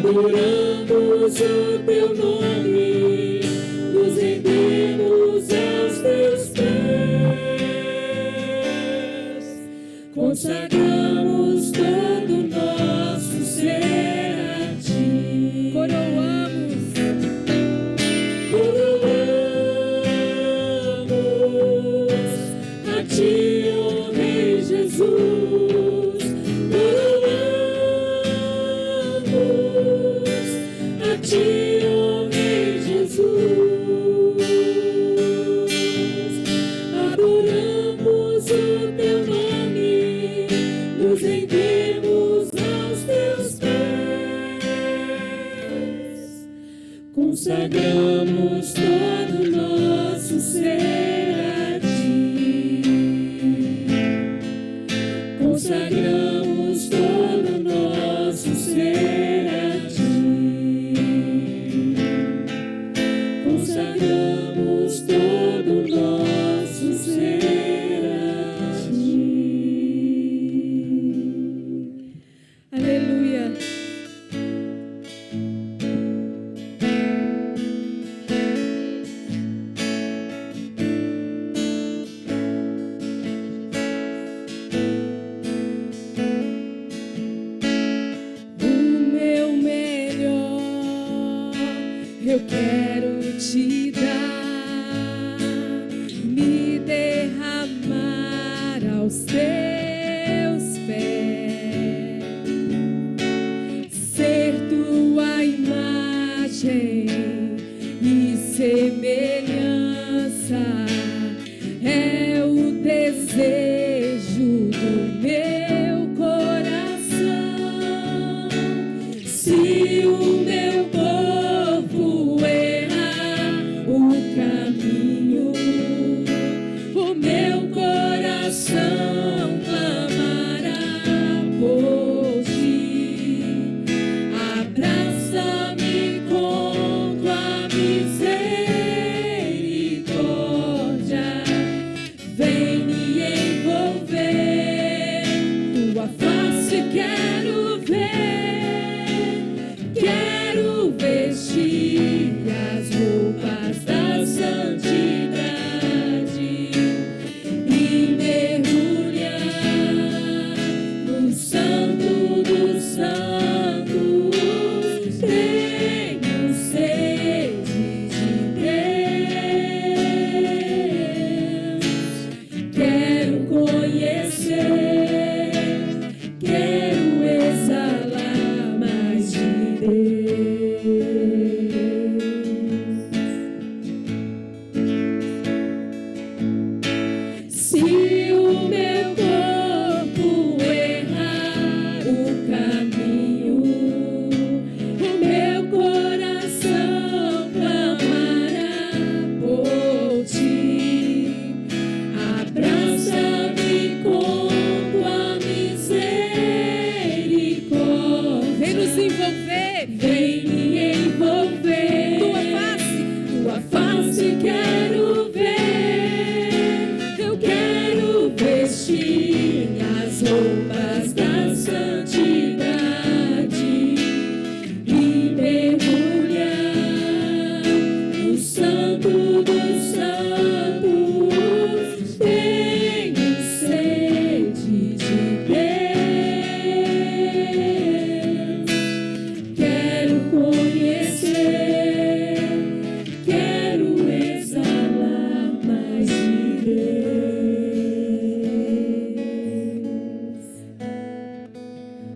adoramos o teu nome, nos rendemos aos teus pés, consagramos todo o nosso ser a ti. Coroamos a ti, ó Rei Jesus. Coroamos a ti, ó Rei Jesus. Adoramos o teu nome, nos rendemos aos teus pés, consagramos todo o nosso ser a ti, consagramos todo o nosso ser a ti, consagramos todo o nosso ser a ti. Aleluia. Eu quero te dar, me derramar aos teus pés, ser tua imagem e semelhança, é o desejo do meu coração. Se o meu corpo errar o caminho, o meu coração clamará por ti. Abraça-me com tua misericórdia, vem me envolver, tua face quero ver, quero vestir as roupas da santidade e mergulhar no santo dos santos. Tenho sede de Deus, quero conhecer, quero exalar mais de Deus. Se o meu corpo errar o caminho, o meu coração clamará por ti. Abraça-me com tua misericórdia, vem nos envolver, vem me envolver, tua face quero ver, eu quero vestir as roupas da santidade e mergulhar no santo dos santos. Tenho sede de Deus, quero conhecer, quero exalar mais de Deus.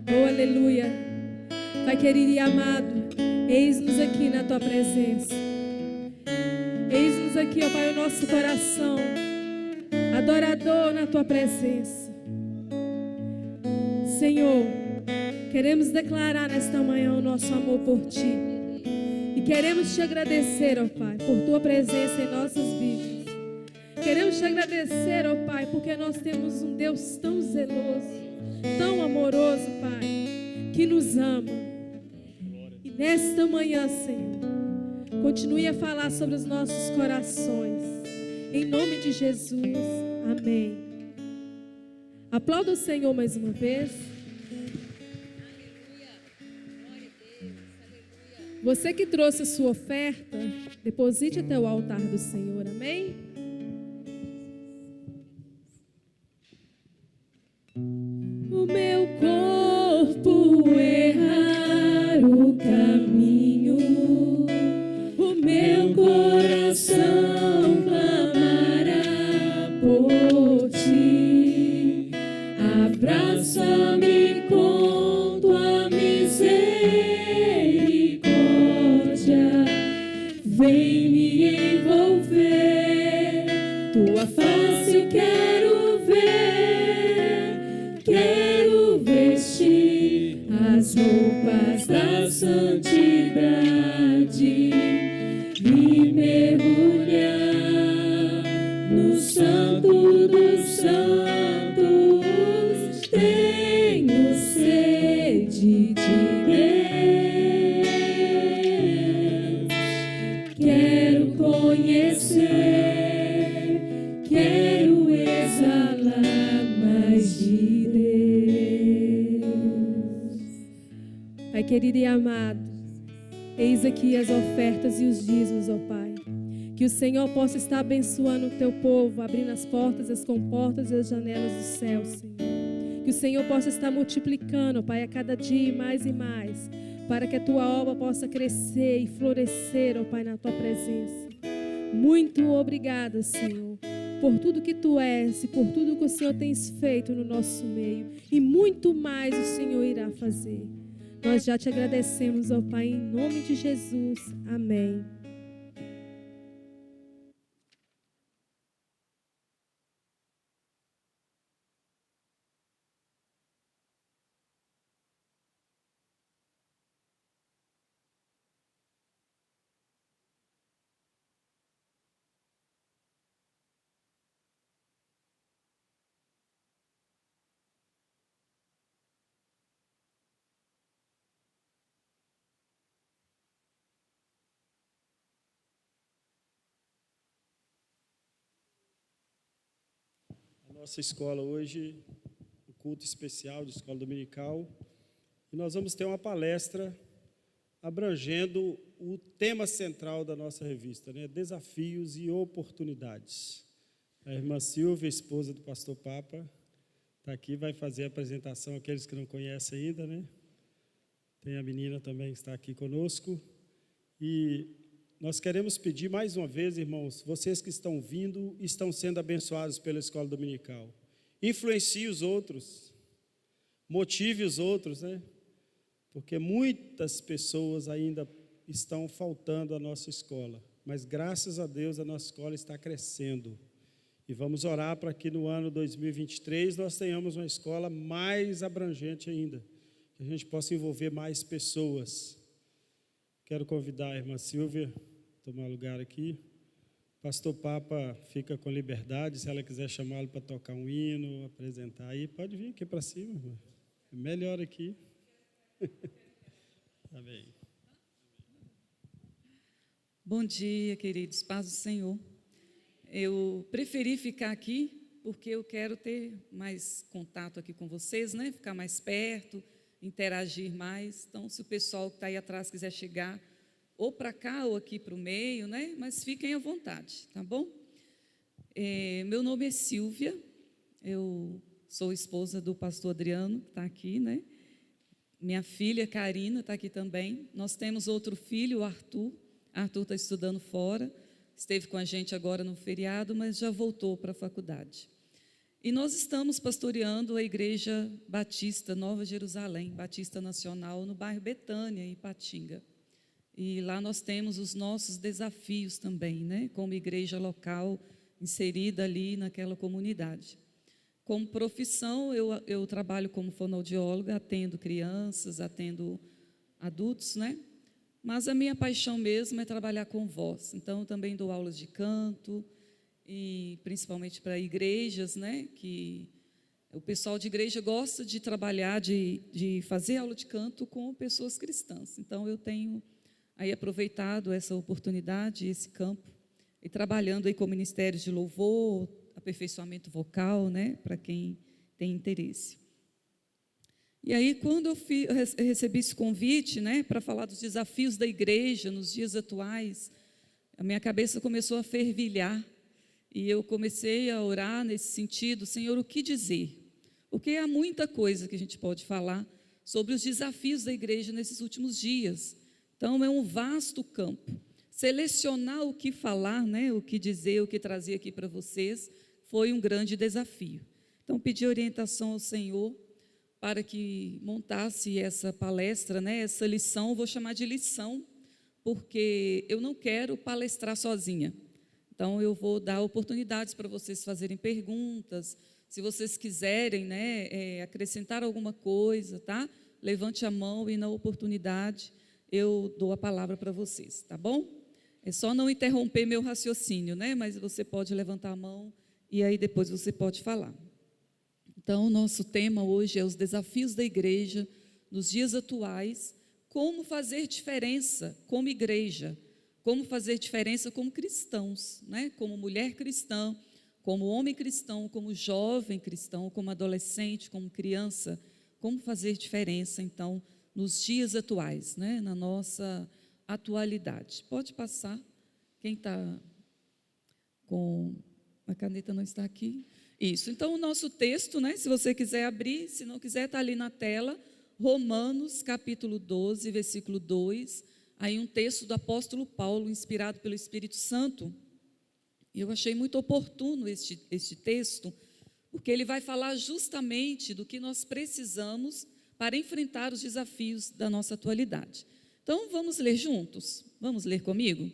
Oh, aleluia. Pai querido e amado, eis-nos aqui na tua presença. Eis-nos aqui, ó Pai, o nosso coração adorador na tua presença. Senhor, queremos declarar nesta manhã o nosso amor por ti. E queremos te agradecer, ó Pai, por tua presença em nossas vidas. Queremos te agradecer, ó Pai, porque nós temos um Deus tão zeloso, tão amoroso, Pai, que nos ama. E nesta manhã, Senhor, continue a falar sobre os nossos corações. Em nome de Jesus. Amém. Aplauda o Senhor mais uma vez. Aleluia. Glória a Deus. Você que trouxe a sua oferta, deposite até o altar do Senhor, amém? O meu corpo errar o caminho, o meu coração clamará por ti. Abraça-me com tua misericórdia, vem me envolver, tua face eu quero ver, quero vestir as roupas da santidade e mergulhar no santo dos santos. Tenho sede de Deus, quero conhecer, quero exalar mais de Deus. Pai querido e amado, eis aqui as ofertas e os dízimos, ó Pai. Que o Senhor possa estar abençoando o teu povo, abrindo as portas, as comportas e as janelas do céu, Senhor. Que o Senhor possa estar multiplicando, ó Pai, a cada dia e mais, para que a tua obra possa crescer e florescer, ó Pai, na tua presença. Muito obrigada, Senhor, por tudo que tu és e por tudo que o Senhor tens feito no nosso meio. E muito mais o Senhor irá fazer. Nós já te agradecemos, ó Pai, em nome de Jesus. Amém. Nossa escola hoje, o culto especial de escola dominical, e nós vamos ter uma palestra abrangendo o tema central da nossa revista, né? Desafios e oportunidades. A irmã Silvia, esposa do pastor Papa, está aqui, vai fazer a apresentação, aqueles que não conhecem ainda, né? Tem a menina também que está aqui conosco. E nós queremos pedir mais uma vez, irmãos, vocês que estão vindo, estão sendo abençoados pela escola dominical. Influencie os outros, motive os outros, né? Porque muitas pessoas ainda estão faltando à nossa escola. Mas graças a Deus a nossa escola está crescendo. E vamos orar para que no ano 2023 nós tenhamos uma escola mais abrangente ainda. Que a gente possa envolver mais pessoas. Quero convidar a irmã Silvia tomar lugar aqui. Pastor Papa fica com liberdade, se ela quiser chamá-lo para tocar um hino, apresentar aí, pode vir aqui para cima, irmã. É melhor aqui. Amém. Bom dia, queridos, paz do Senhor. Eu preferi ficar aqui porque eu quero ter mais contato aqui com vocês, né? Ficar mais perto, interagir mais. Então, se o pessoal que está aí atrás quiser chegar, ou para cá ou aqui para o meio, né? Mas fiquem à vontade, tá bom? Meu nome é Silvia, eu sou esposa do pastor Adriano, que está aqui, né? Minha filha, Karina, está aqui também. Nós temos outro filho, o Arthur. Arthur está estudando fora, esteve com a gente agora no feriado, mas já voltou para a faculdade. E nós estamos pastoreando a Igreja Batista Nova Jerusalém, Batista Nacional, no bairro Betânia, em Ipatinga. E lá nós temos os nossos desafios também, né? Como igreja local inserida ali naquela comunidade. Como profissão, eu trabalho como fonoaudióloga, atendo crianças, atendo adultos, né? Mas a minha paixão mesmo é trabalhar com voz. Então, eu também dou aulas de canto, e principalmente para igrejas, né? Que o pessoal de igreja gosta de trabalhar, de fazer aula de canto com pessoas cristãs. Então, eu tenho aí aproveitado essa oportunidade, esse campo, e trabalhando aí com ministérios de louvor, aperfeiçoamento vocal, né, para quem tem interesse. E aí, quando eu recebi esse convite, né, para falar dos desafios da igreja nos dias atuais, a minha cabeça começou a fervilhar e eu comecei a orar nesse sentido: Senhor, o que dizer? Porque há muita coisa que a gente pode falar sobre os desafios da igreja nesses últimos dias. Então, é um vasto campo. Selecionar o que falar, né, o que dizer, o que trazer aqui para vocês, foi um grande desafio. Então, pedi orientação ao Senhor para que montasse essa palestra, né, essa lição. Vou chamar de lição, porque eu não quero palestrar sozinha. Então, eu vou dar oportunidades para vocês fazerem perguntas. Se vocês quiserem, né, acrescentar alguma coisa, tá? Levante a mão e, na oportunidade, eu dou a palavra para vocês, tá bom? É só não interromper meu raciocínio, né? Mas você pode levantar a mão e aí depois você pode falar. Então, o nosso tema hoje é os desafios da igreja nos dias atuais. Como fazer diferença como igreja, como fazer diferença como cristãos, né? Como mulher cristã, como homem cristão, como jovem cristão, como adolescente, como criança, como fazer diferença, então, nos dias atuais, né? Na nossa atualidade. Pode passar. Quem está com a caneta não está aqui. Isso. Então, o nosso texto, né? Se você quiser abrir, se não quiser, está ali na tela. Romanos, capítulo 12, versículo 2. Aí um texto do apóstolo Paulo, inspirado pelo Espírito Santo. E eu achei muito oportuno este texto, porque ele vai falar justamente do que nós precisamos para enfrentar os desafios da nossa atualidade. Então, vamos ler juntos? Vamos ler comigo?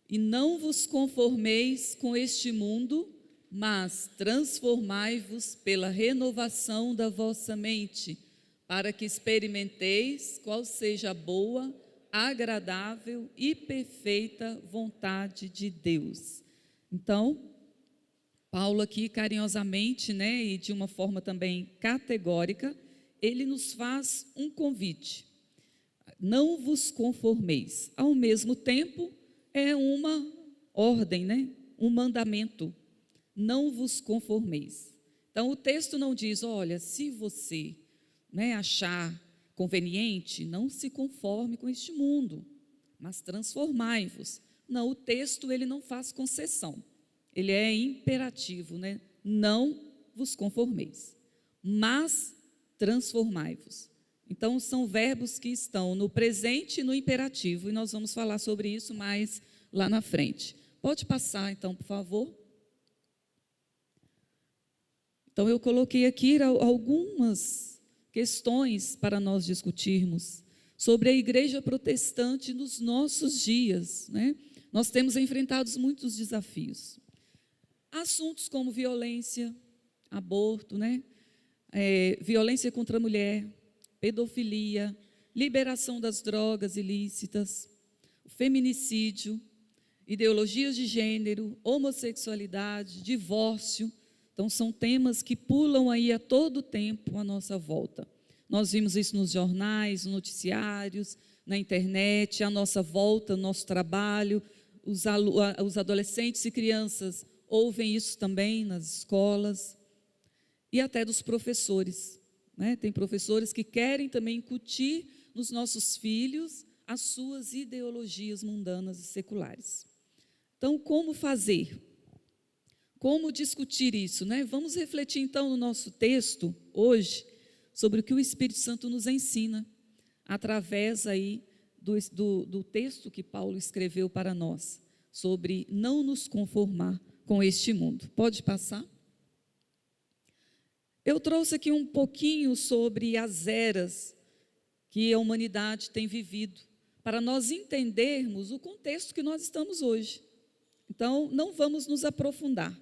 E não vos conformeis com este mundo, mas transformai-vos pela renovação da vossa mente, para que experimenteis qual seja a boa, agradável e perfeita vontade de Deus. Então, Paulo aqui carinhosamente, né, e de uma forma também categórica, ele nos faz um convite: não vos conformeis. Ao mesmo tempo, é uma ordem, né, um mandamento: não vos conformeis. Então, o texto não diz: olha, se você, né, achar conveniente, não se conforme com este mundo, mas transformai-vos. Não, o texto ele não faz concessão, ele é imperativo, né? Não vos conformeis, mas transformai-vos. Então, são verbos que estão no presente e no imperativo, e nós vamos falar sobre isso mais lá na frente. Pode passar, então, por favor. Então, eu coloquei aqui algumas questões para nós discutirmos sobre a igreja protestante nos nossos dias, né? Nós temos enfrentado muitos desafios. Assuntos como violência, aborto, né? Violência contra a mulher, pedofilia, liberação das drogas ilícitas, feminicídio, ideologias de gênero, homossexualidade, divórcio. Então, são temas que pulam aí a todo tempo à nossa volta. Nós vimos isso nos jornais, nos noticiários, na internet, à nossa volta, no nosso trabalho. Os adolescentes e crianças ouvem isso também nas escolas. E até dos professores, né? Tem professores que querem também incutir nos nossos filhos as suas ideologias mundanas e seculares. Então, como fazer? Como discutir isso, né? Vamos refletir então no nosso texto hoje sobre o que o Espírito Santo nos ensina através aí do texto que Paulo escreveu para nós, sobre não nos conformar com este mundo. Pode passar? Eu trouxe aqui um pouquinho sobre as eras que a humanidade tem vivido, para nós entendermos o contexto que nós estamos hoje. Então, não vamos nos aprofundar.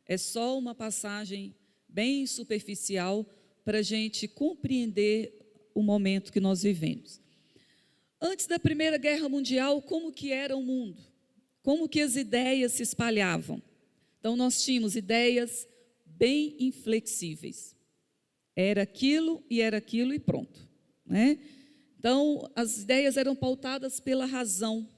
É só uma passagem bem superficial para a gente compreender o momento que nós vivemos. Antes da Primeira Guerra Mundial, como que era o mundo? Como que as ideias se espalhavam? Então, nós tínhamos ideias bem inflexíveis. Era aquilo e pronto, né? Então, as ideias eram pautadas pela razão,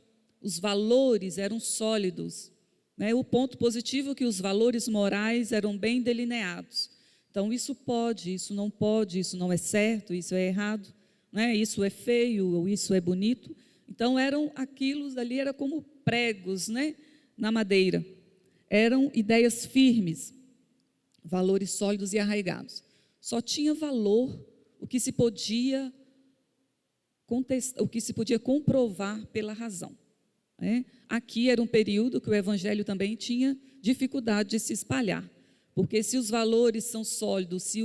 os valores eram sólidos, né? O ponto positivo é que os valores morais eram bem delineados. Então, isso pode, isso não pode, isso não é certo, isso é errado, né? Isso é feio, ou isso é bonito. Então, aquilo ali era como pregos, né? Na madeira. Eram ideias firmes, valores sólidos e arraigados. Só tinha valor o que se podia comprovar pela razão. Né? Aqui era um período que o evangelho também tinha dificuldade de se espalhar, porque se os valores são sólidos, se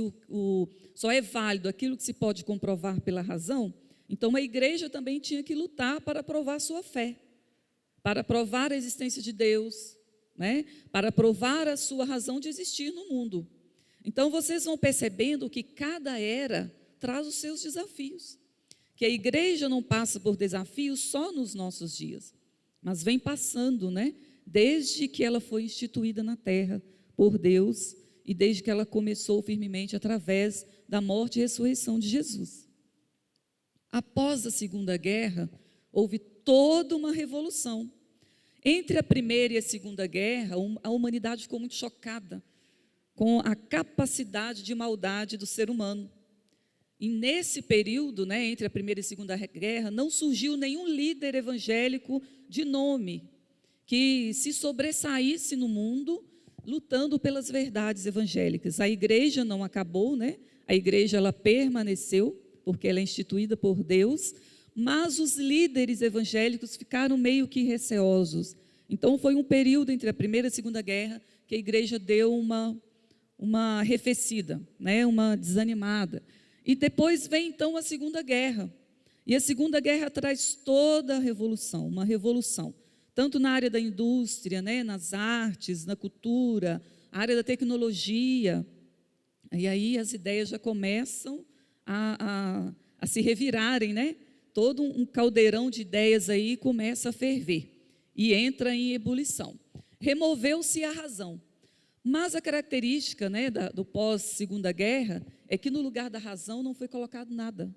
só é válido aquilo que se pode comprovar pela razão, então a igreja também tinha que lutar para provar sua fé, para provar a existência de Deus, né? Para provar a sua razão de existir no mundo. Então vocês vão percebendo que cada era traz os seus desafios, que a igreja não passa por desafios só nos nossos dias, mas vem passando, né? Desde que ela foi instituída na terra por Deus e desde que ela começou firmemente através da morte e ressurreição de Jesus. Após a Segunda Guerra, houve toda uma revolução. Entre a Primeira e a Segunda Guerra, a humanidade ficou muito chocada com a capacidade de maldade do ser humano. E nesse período, né, entre a Primeira e a Segunda Guerra, não surgiu nenhum líder evangélico de nome que se sobressaísse no mundo lutando pelas verdades evangélicas. A igreja não acabou, né? A igreja ela permaneceu, porque ela é instituída por Deus, mas os líderes evangélicos ficaram meio que receosos. Então, foi um período entre a Primeira e a Segunda Guerra que a igreja deu uma arrefecida, né? Uma desanimada. E depois vem, então, a Segunda Guerra. E a Segunda Guerra traz toda a revolução, uma revolução, tanto na área da indústria, né? Nas artes, na cultura, a área da tecnologia. E aí as ideias já começam a se revirarem, né? Todo um caldeirão de ideias aí começa a ferver e entra em ebulição. Removeu-se a razão. Mas a característica, né, do pós-Segunda Guerra é que no lugar da razão não foi colocado nada.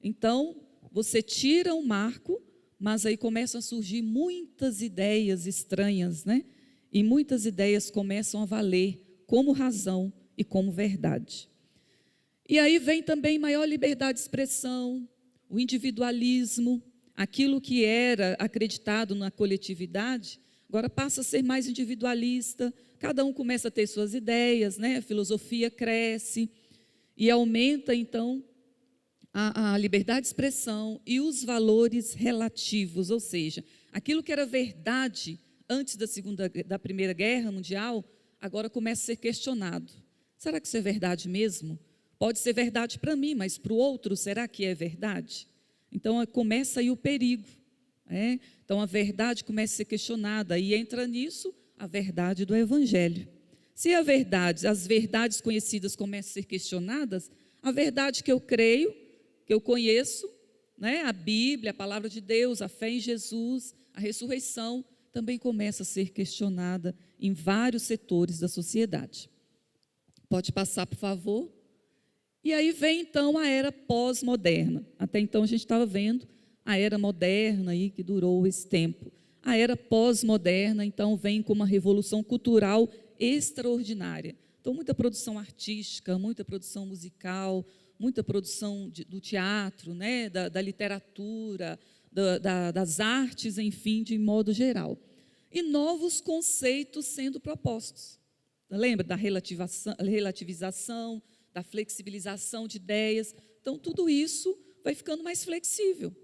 Então, você tira um marco, mas aí começam a surgir muitas ideias estranhas, né? E muitas ideias começam a valer como razão e como verdade. E aí vem também maior liberdade de expressão, o individualismo, aquilo que era acreditado na coletividade, agora passa a ser mais individualista, cada um começa a ter suas ideias, né? A filosofia cresce e aumenta, então, a liberdade de expressão e os valores relativos, ou seja, aquilo que era verdade antes da Primeira Guerra Mundial, agora começa a ser questionado. Será que isso é verdade mesmo? Pode ser verdade para mim, mas para o outro, será que é verdade? Então, começa aí o perigo. Então, a verdade começa a ser questionada e entra nisso a verdade do Evangelho. Se as verdades conhecidas começam a ser questionadas, a verdade que eu creio, que eu conheço, né, a Bíblia, a palavra de Deus, a fé em Jesus, a ressurreição, também começa a ser questionada em vários setores da sociedade. Pode passar, por favor. E aí vem, então, a era pós-moderna. Até então, a gente estava vendo a era moderna, aí, que durou esse tempo. A era pós-moderna, então, vem com uma revolução cultural extraordinária. Então, muita produção artística, muita produção musical, muita produção do teatro, né, da literatura, das artes, enfim, de modo geral. E novos conceitos sendo propostos. Lembra da relativização, da flexibilização de ideias? Então, tudo isso vai ficando mais flexível.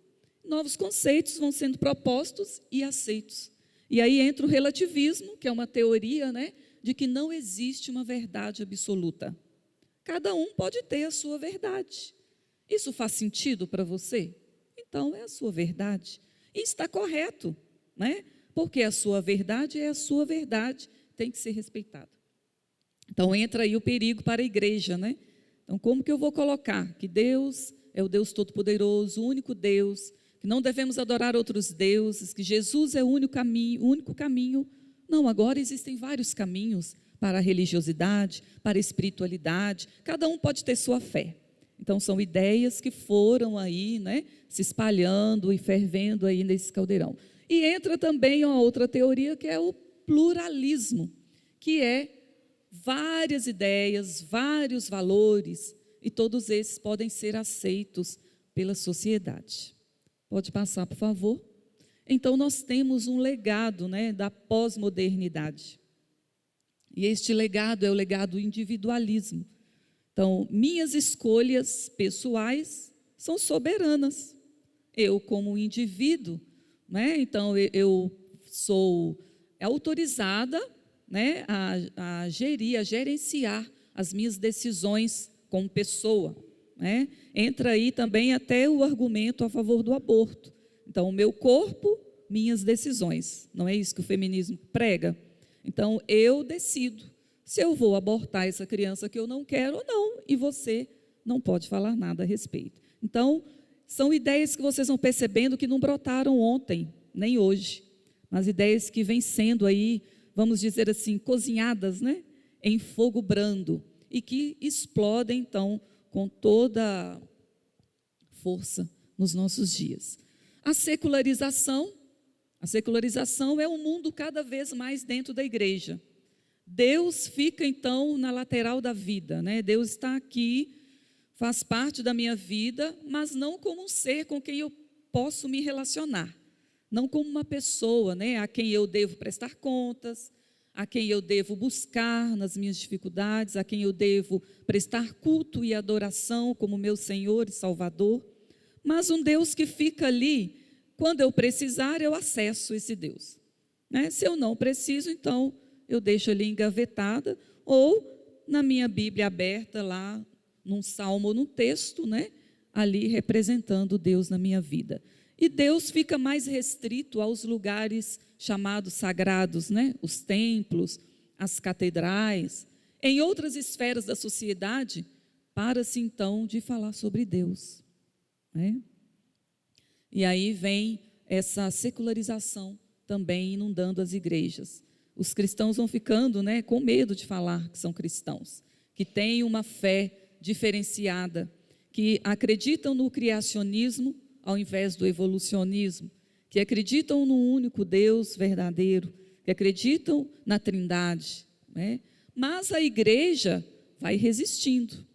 Novos conceitos vão sendo propostos e aceitos. E aí entra o relativismo, que é uma teoria, né, de que não existe uma verdade absoluta. Cada um pode ter a sua verdade. Isso faz sentido para você? Então, é a sua verdade. E está correto, né? Porque a sua verdade é a sua verdade, tem que ser respeitada. Então, entra aí o perigo para a igreja, né? Então, como que eu vou colocar que Deus é o Deus Todo-Poderoso, o único Deus, que não devemos adorar outros deuses, que Jesus é o único caminho? Não, agora existem vários caminhos para a religiosidade, para a espiritualidade, cada um pode ter sua fé. Então, são ideias que foram aí, né, se espalhando e fervendo aí nesse caldeirão. E entra também uma outra teoria, que é o pluralismo, que é várias ideias, vários valores, e todos esses podem ser aceitos pela sociedade. Pode passar, por favor? Então, nós temos um legado, né, da pós-modernidade. E este legado é o legado do individualismo. Então, minhas escolhas pessoais são soberanas. Eu, como indivíduo, né, então eu sou autorizada, né, a gerir, a gerenciar as minhas decisões como pessoa, né? Entra aí também até o argumento a favor do aborto. Então, o meu corpo, minhas decisões. Não é isso que o feminismo prega? Então, eu decido se eu vou abortar essa criança que eu não quero ou não, e você não pode falar nada a respeito. Então, são ideias que vocês vão percebendo que não brotaram ontem, nem hoje, mas ideias que vêm sendo aí, vamos dizer assim, cozinhadas, né, em fogo brando, e que explodem, então, com toda força nos nossos dias. A secularização é um mundo cada vez mais dentro da igreja. Deus fica, então, na lateral da vida, né? Deus está aqui, faz parte da minha vida, mas não como um ser com quem eu posso me relacionar. Não como uma pessoa, né, a quem eu devo prestar contas, a quem eu devo buscar nas minhas dificuldades, a quem eu devo prestar culto e adoração como meu Senhor e Salvador, mas um Deus que fica ali, quando eu precisar, eu acesso esse Deus, né? Se eu não preciso, então, eu deixo ali engavetada, ou na minha Bíblia aberta lá, num salmo ou num texto, né, ali representando Deus na minha vida. E Deus fica mais restrito aos lugares chamados sagrados, né? Os templos, as catedrais. Em outras esferas da sociedade, para-se então de falar sobre Deus, né? E aí vem essa secularização também inundando as igrejas. Os cristãos vão ficando, né, com medo de falar que são cristãos, que têm uma fé diferenciada, que acreditam no criacionismo ao invés do evolucionismo, que acreditam no único Deus verdadeiro, que acreditam na Trindade, né? Mas a igreja vai resistindo,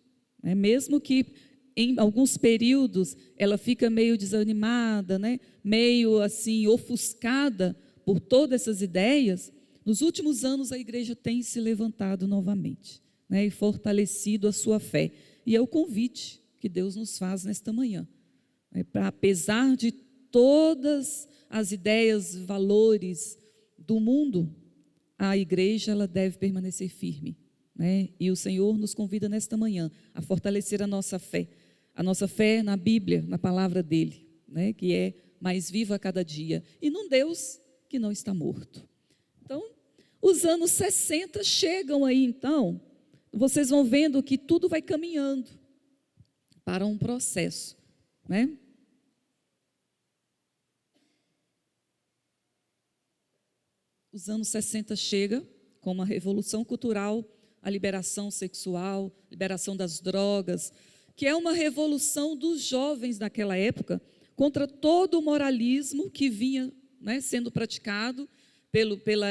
né? Mesmo que em alguns períodos ela fica meio desanimada, né? Meio assim ofuscada por todas essas ideias, nos últimos anos a igreja tem se levantado novamente, né? E fortalecido a sua fé. E é o convite que Deus nos faz nesta manhã, para, apesar de todas as ideias, valores do mundo, a igreja ela deve permanecer firme, né? E o Senhor nos convida nesta manhã a fortalecer a nossa fé na Bíblia, na palavra dele, né? Que é mais viva a cada dia, e num Deus que não está morto. Então, os anos 60 chegam aí, então, vocês vão vendo que tudo vai caminhando para um processo, né? Os anos 60 chega com uma revolução cultural, a liberação sexual, liberação das drogas, que é uma revolução dos jovens naquela época contra todo o moralismo que vinha, né, sendo praticado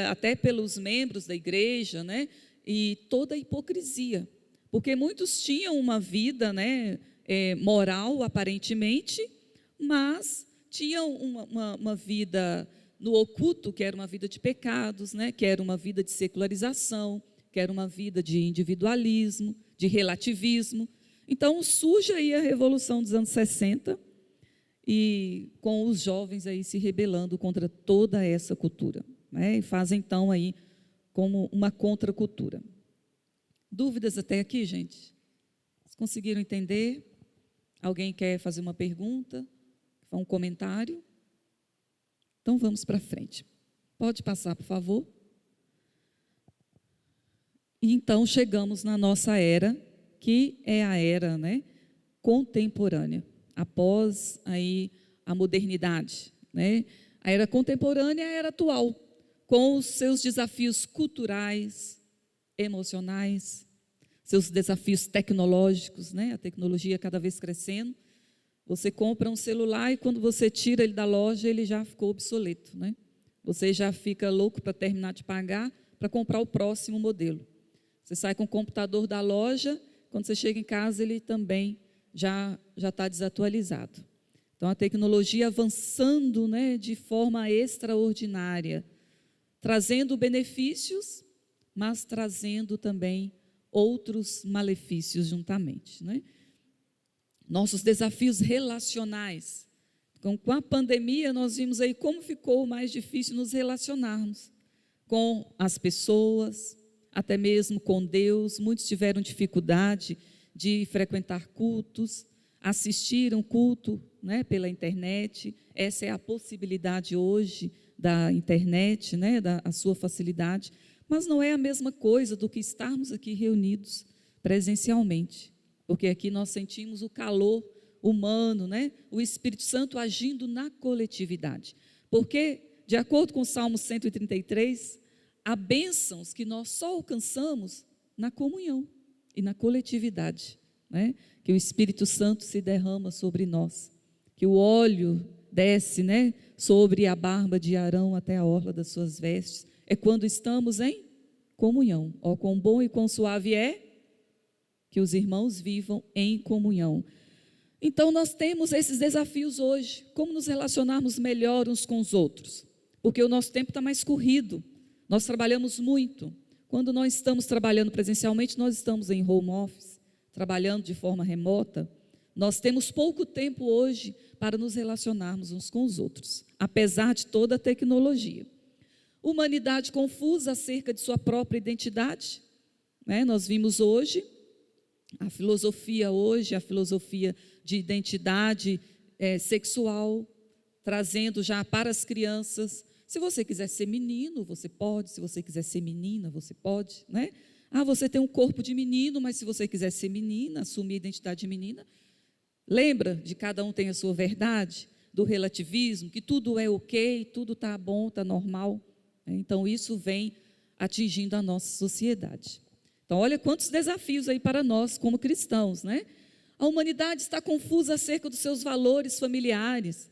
até pelos membros da igreja, né, e toda a hipocrisia, porque muitos tinham uma vida, né, moral aparentemente, mas tinham uma vida no oculto, que era uma vida de pecados, né, que era uma vida de secularização, que era uma vida de individualismo, de relativismo. Então surge aí a revolução dos anos 60, e com os jovens aí se rebelando contra toda essa cultura, né, e fazem então aí como uma contracultura. Dúvidas até aqui, gente? Vocês conseguiram entender? Alguém quer fazer uma pergunta? Um comentário? Então vamos para frente. Pode passar, por favor. E então chegamos na nossa era, que é a era, né, contemporânea, após aí a modernidade, né? A era contemporânea é a era atual, com os seus desafios culturais, emocionais, seus desafios tecnológicos, né? A tecnologia cada vez crescendo. Você compra um celular e quando você tira ele da loja, ele já ficou obsoleto, né? Você já fica louco para terminar de pagar, para comprar o próximo modelo. Você sai com o computador da loja, quando você chega em casa, ele também já está desatualizado. Então, a tecnologia avançando, né, de forma extraordinária, trazendo benefícios, mas trazendo também outros malefícios juntamente, né? Nossos desafios relacionais. Então, com a pandemia, nós vimos aí como ficou mais difícil nos relacionarmos com as pessoas, até mesmo com Deus. Muitos tiveram dificuldade de frequentar cultos, assistiram culto, né, pela internet. Essa é a possibilidade hoje da internet, né, a sua facilidade, mas não é a mesma coisa do que estarmos aqui reunidos presencialmente, porque aqui nós sentimos o calor humano, né, o Espírito Santo agindo na coletividade, porque, de acordo com o Salmo 133, há bênçãos que nós só alcançamos na comunhão e na coletividade, né, que o Espírito Santo se derrama sobre nós, que o óleo desce, né, sobre a barba de Arão até a orla das suas vestes, é quando estamos em comunhão. Ó, quão bom e quão suave é que os irmãos vivam em comunhão. Então, nós temos esses desafios hoje, como nos relacionarmos melhor uns com os outros, porque o nosso tempo está mais corrido, nós trabalhamos muito. Quando nós estamos trabalhando presencialmente, nós estamos em home office, trabalhando de forma remota, nós temos pouco tempo hoje para nos relacionarmos uns com os outros, apesar de toda a tecnologia. Humanidade confusa acerca de sua própria identidade, né? Nós vimos hoje a filosofia de identidade sexual, trazendo já para as crianças. Se você quiser ser menino, você pode. Se você quiser ser menina, você pode, né? Ah, você tem um corpo de menino, mas se você quiser ser menina, assumir a identidade de menina, lembra de cada um tem a sua verdade, do relativismo, que tudo é ok, tudo está bom, está normal. Então, isso vem atingindo a nossa sociedade. Então, olha quantos desafios aí para nós como cristãos, né? A humanidade está confusa acerca dos seus valores familiares,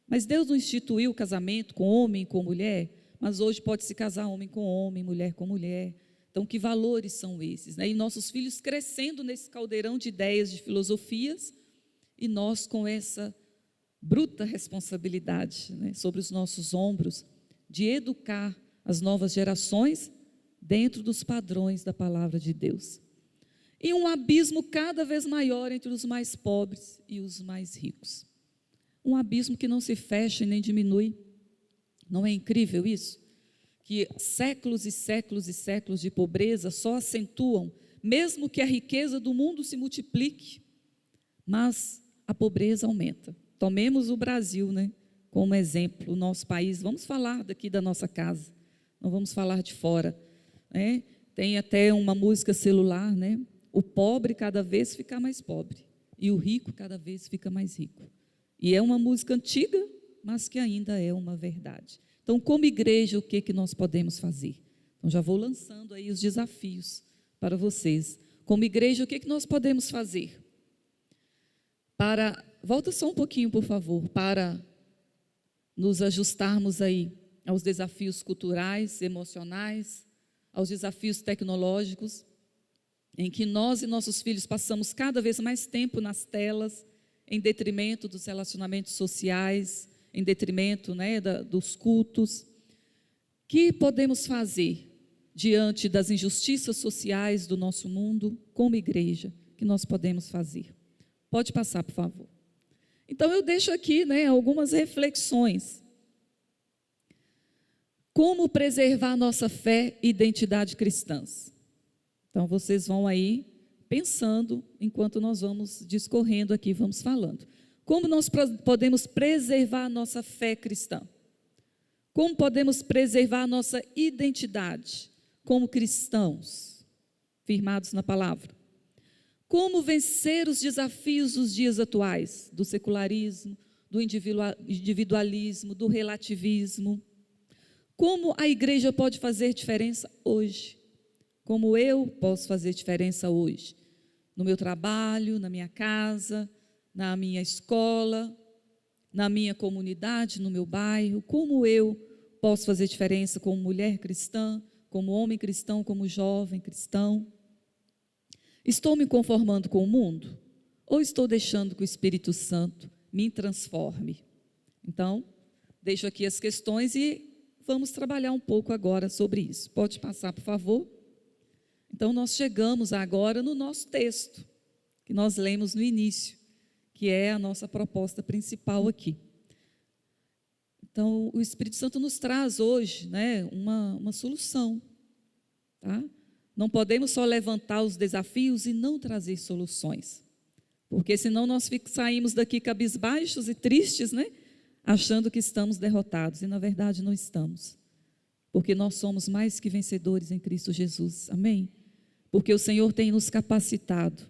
mas Deus não instituiu o casamento com homem e com mulher, mas hoje pode se casar homem com homem, mulher com mulher. Então, que valores são esses, né? E nossos filhos crescendo nesse caldeirão de ideias, de filosofias, e nós com essa bruta responsabilidade, né, sobre os nossos ombros, de educar as novas gerações dentro dos padrões da palavra de Deus. E um abismo cada vez maior entre os mais pobres e os mais ricos. Um abismo que não se fecha e nem diminui. Não é incrível isso? Que séculos e séculos e séculos de pobreza só acentuam, mesmo que a riqueza do mundo se multiplique, mas a pobreza aumenta. Tomemos o Brasil, né, como exemplo, o nosso país. Vamos falar daqui da nossa casa, não vamos falar de fora, né? Tem até uma música celular, né? O pobre cada vez fica mais pobre e o rico cada vez fica mais rico. E é uma música antiga, mas que ainda é uma verdade. Então, como igreja, o que nós podemos fazer? Então, já vou lançando aí os desafios para vocês. Como igreja, o que nós podemos fazer? Volta só um pouquinho, por favor, para nos ajustarmos aí aos desafios culturais, emocionais, aos desafios tecnológicos, em que nós e nossos filhos passamos cada vez mais tempo nas telas, em detrimento dos relacionamentos sociais, em detrimento, né, dos cultos. O que podemos fazer diante das injustiças sociais do nosso mundo, como igreja, que nós podemos fazer? Pode passar, por favor. Então, eu deixo aqui, né, algumas reflexões. Como preservar nossa fé e identidade cristãs? Então, vocês vão aí pensando, enquanto nós vamos discorrendo aqui, vamos falando. Como nós podemos preservar a nossa fé cristã? Como podemos preservar a nossa identidade como cristãos, firmados na palavra? Como vencer os desafios dos dias atuais, do secularismo, do individualismo, do relativismo? Como a igreja pode fazer diferença hoje? Como eu posso fazer diferença hoje? No meu trabalho, na minha casa, na minha escola, na minha comunidade, no meu bairro? Como eu posso fazer diferença como mulher cristã, como homem cristão, como jovem cristão? Estou me conformando com o mundo? Ou estou deixando que o Espírito Santo me transforme? Então, deixo aqui as questões e vamos trabalhar um pouco agora sobre isso. Pode passar, por favor? Então, nós chegamos agora no nosso texto, que nós lemos no início, que é a nossa proposta principal aqui. Então, o Espírito Santo nos traz hoje, né, uma solução, tá? Não podemos só levantar os desafios e não trazer soluções, porque senão nós saímos daqui cabisbaixos e tristes, né, achando que estamos derrotados, e na verdade não estamos, porque nós somos mais que vencedores em Cristo Jesus, amém? Porque o Senhor tem nos capacitado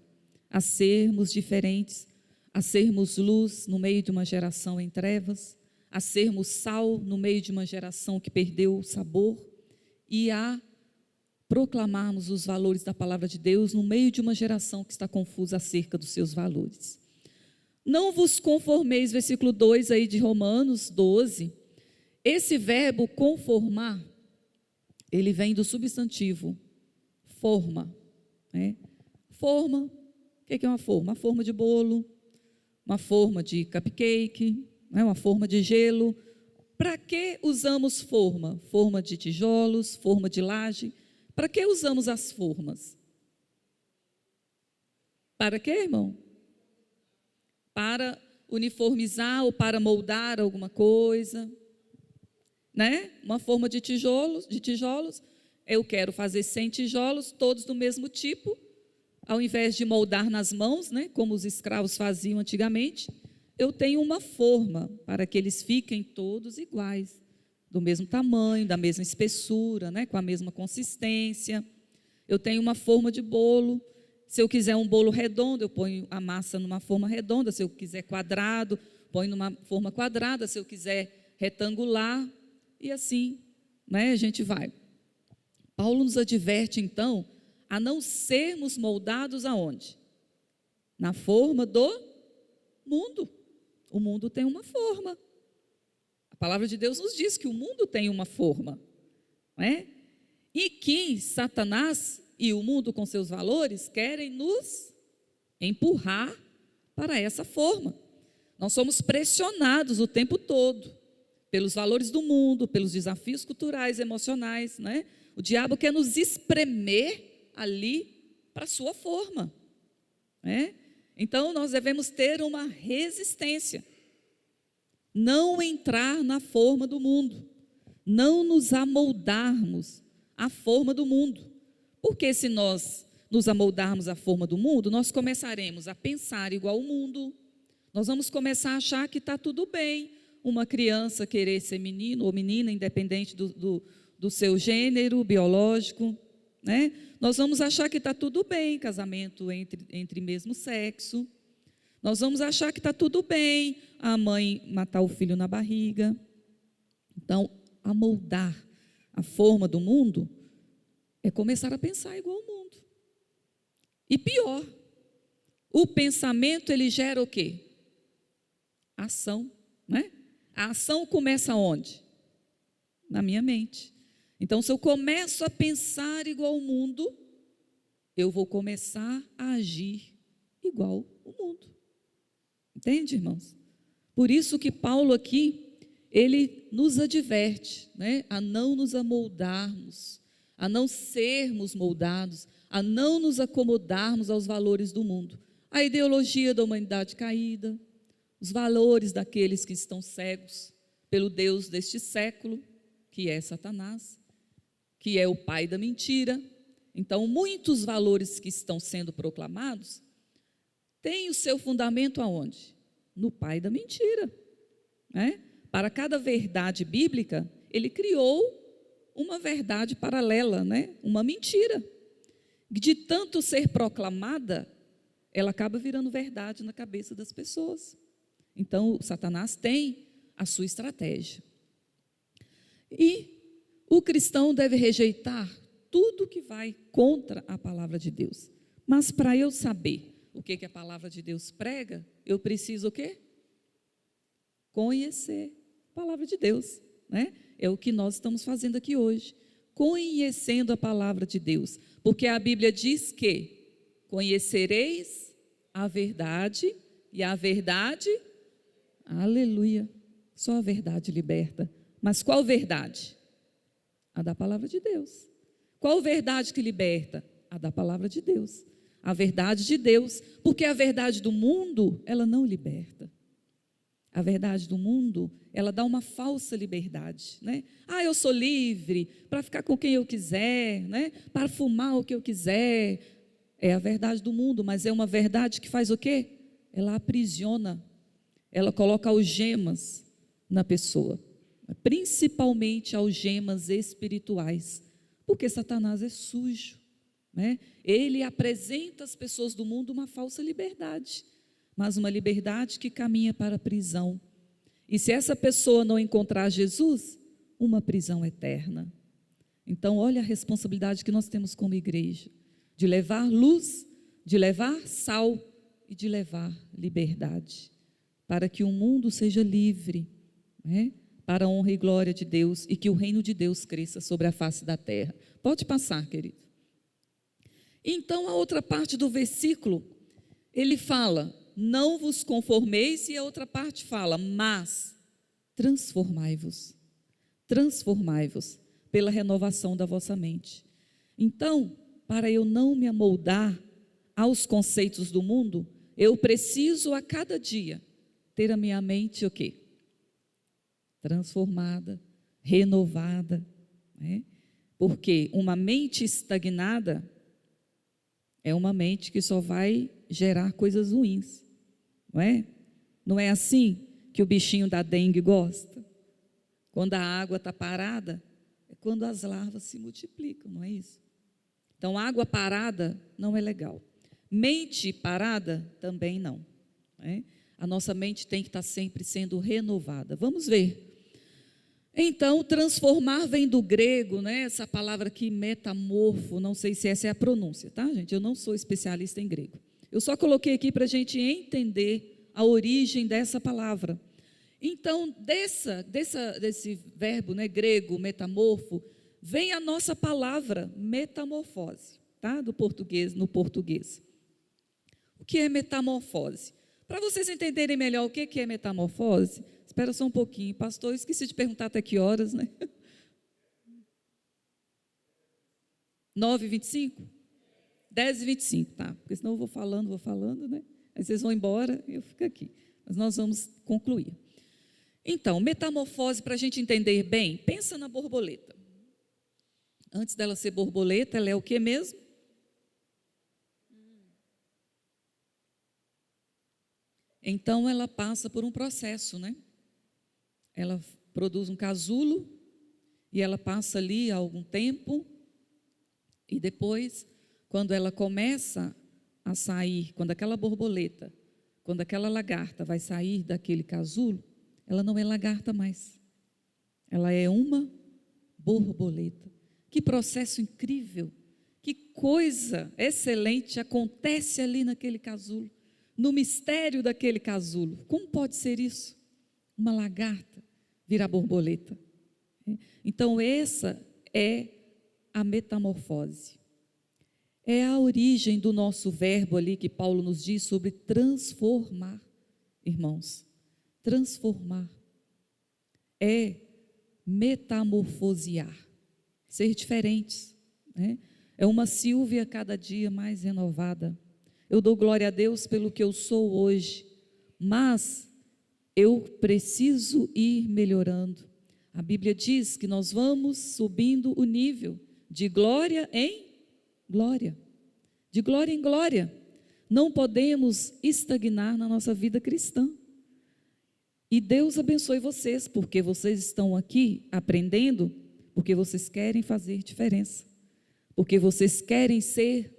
a sermos diferentes, a sermos luz no meio de uma geração em trevas, a sermos sal no meio de uma geração que perdeu o sabor e a proclamarmos os valores da palavra de Deus no meio de uma geração que está confusa acerca dos seus valores. Não vos conformeis, versículo 2 aí de Romanos 12, esse verbo conformar, ele vem do substantivo forma, né? Forma, o que é uma forma? Uma forma de bolo, uma forma de cupcake, né? Uma forma de gelo. Para que usamos forma? Forma de tijolos, forma de laje. Para que usamos as formas? Para quê, irmão? Para uniformizar ou para moldar alguma coisa, né? Uma forma de tijolos, eu quero fazer 100 tijolos, todos do mesmo tipo, ao invés de moldar nas mãos, né, como os escravos faziam antigamente, eu tenho uma forma para que eles fiquem todos iguais, do mesmo tamanho, da mesma espessura, né, com a mesma consistência. Eu tenho uma forma de bolo. Se eu quiser um bolo redondo, eu ponho a massa numa forma redonda. Se eu quiser quadrado, ponho numa forma quadrada. Se eu quiser retangular, e assim, né, a gente vai. Paulo nos adverte, então, a não sermos moldados aonde? Na forma do mundo. O mundo tem uma forma. A palavra de Deus nos diz que o mundo tem uma forma, não é? E que Satanás e o mundo com seus valores querem nos empurrar para essa forma. Nós somos pressionados o tempo todo pelos valores do mundo, pelos desafios culturais, emocionais, né? O diabo quer nos espremer ali para a sua forma, né? Então nós devemos ter uma resistência, não entrar na forma do mundo, não nos amoldarmos à forma do mundo, porque se nós nos amoldarmos à forma do mundo, nós começaremos a pensar igual ao mundo, nós vamos começar a achar que está tudo bem, uma criança querer ser menino ou menina, independente do seu gênero biológico, né? Nós vamos achar que está tudo bem, casamento entre mesmo sexo, nós vamos achar que está tudo bem a mãe matar o filho na barriga. Então, amoldar a forma do mundo é começar a pensar igual ao mundo. E pior, o pensamento ele gera o quê? Ação, né? A ação começa onde? Na minha mente. Então, se eu começo a pensar igual ao mundo, eu vou começar a agir igual ao mundo. Entende, irmãos? Por isso que Paulo aqui, ele nos adverte, né, a não nos amoldarmos, a não sermos moldados, a não nos acomodarmos aos valores do mundo. A ideologia da humanidade caída, os valores daqueles que estão cegos pelo Deus deste século, que é Satanás, que é o pai da mentira. Então, muitos valores que estão sendo proclamados têm o seu fundamento aonde? No pai da mentira, né? Para cada verdade bíblica, ele criou uma verdade paralela, né? Uma mentira. De tanto ser proclamada, ela acaba virando verdade na cabeça das pessoas. Então, Satanás tem a sua estratégia. E o cristão deve rejeitar tudo que vai contra a palavra de Deus. Mas para eu saber o que a palavra de Deus prega, eu preciso o quê? Conhecer a palavra de Deus, né? É o que nós estamos fazendo aqui hoje, conhecendo a palavra de Deus. Porque a Bíblia diz que Conhecereis a verdade, e a verdade, aleluia, só a verdade liberta. Mas qual verdade? A da palavra de Deus. Qual verdade que liberta? A da palavra de Deus. A verdade de Deus, porque a verdade do mundo, ela não liberta. A verdade do mundo, ela dá uma falsa liberdade, né? Ah, eu sou livre para ficar com quem eu quiser, né? Para fumar o que eu quiser. É a verdade do mundo, mas é uma verdade que faz o quê? Ela aprisiona, ela coloca algemas na pessoa, principalmente algemas espirituais, porque Satanás é sujo, né? Ele apresenta às pessoas do mundo uma falsa liberdade, mas uma liberdade que caminha para a prisão. E se essa pessoa não encontrar Jesus, uma prisão eterna. Então, olha a responsabilidade que nós temos como igreja, de levar luz, de levar sal e de levar liberdade, para que o mundo seja livre, né? Para a honra e glória de Deus, e que o reino de Deus cresça sobre a face da terra. Pode passar, querido. Então, a outra parte do versículo, ele fala, não vos conformeis, e a outra parte fala, mas transformai-vos pela renovação da vossa mente. Então, para eu não me amoldar aos conceitos do mundo, eu preciso a cada dia ter a minha mente o quê? Transformada, renovada, né? Porque uma mente estagnada é uma mente que só vai gerar coisas ruins, não é? Não é assim que o bichinho da dengue gosta? Quando a água está parada, é quando as larvas se multiplicam, não é isso? Então, água parada não é legal. Mente parada também não, né? A nossa mente tem que estar sempre sendo renovada. Vamos ver. Então, transformar vem do grego, né? Essa palavra aqui, metamorfo, não sei se essa é a pronúncia, tá, gente? Eu não sou especialista em grego. Eu só coloquei aqui para a gente entender a origem dessa palavra. Então, desse verbo, né, grego, metamorfo, vem a nossa palavra metamorfose, tá? Do português, no português. O que é metamorfose? Para vocês entenderem melhor o que é metamorfose, espera só um pouquinho, pastor, eu esqueci de perguntar até que horas, né? 9h25? 10h25, tá? Porque senão eu vou falando, né? Aí vocês vão embora e eu fico aqui. Mas nós vamos concluir. Então, metamorfose, para a gente entender bem, pensa na borboleta. Antes dela ser borboleta, ela é o que mesmo? Então, ela passa por um processo, né? Ela produz um casulo e ela passa ali algum tempo e depois, quando ela começa a sair, quando aquela borboleta, quando aquela lagarta vai sair daquele casulo, ela não é lagarta mais. Ela é uma borboleta. Que processo incrível, que coisa excelente acontece ali naquele casulo, no mistério daquele casulo. Como pode ser isso? Uma lagarta virar borboleta. Então, essa é a metamorfose. É a origem do nosso verbo ali que Paulo nos diz sobre transformar, irmãos. Transformar é metamorfosear, ser diferentes, né? É uma Sílvia cada dia mais renovada. Eu dou glória a Deus pelo que eu sou hoje, mas eu preciso ir melhorando. A Bíblia diz que nós vamos subindo o nível de glória em glória, de glória em glória. Não podemos estagnar na nossa vida cristã. E Deus abençoe vocês, porque vocês estão aqui aprendendo, porque vocês querem fazer diferença, porque vocês querem ser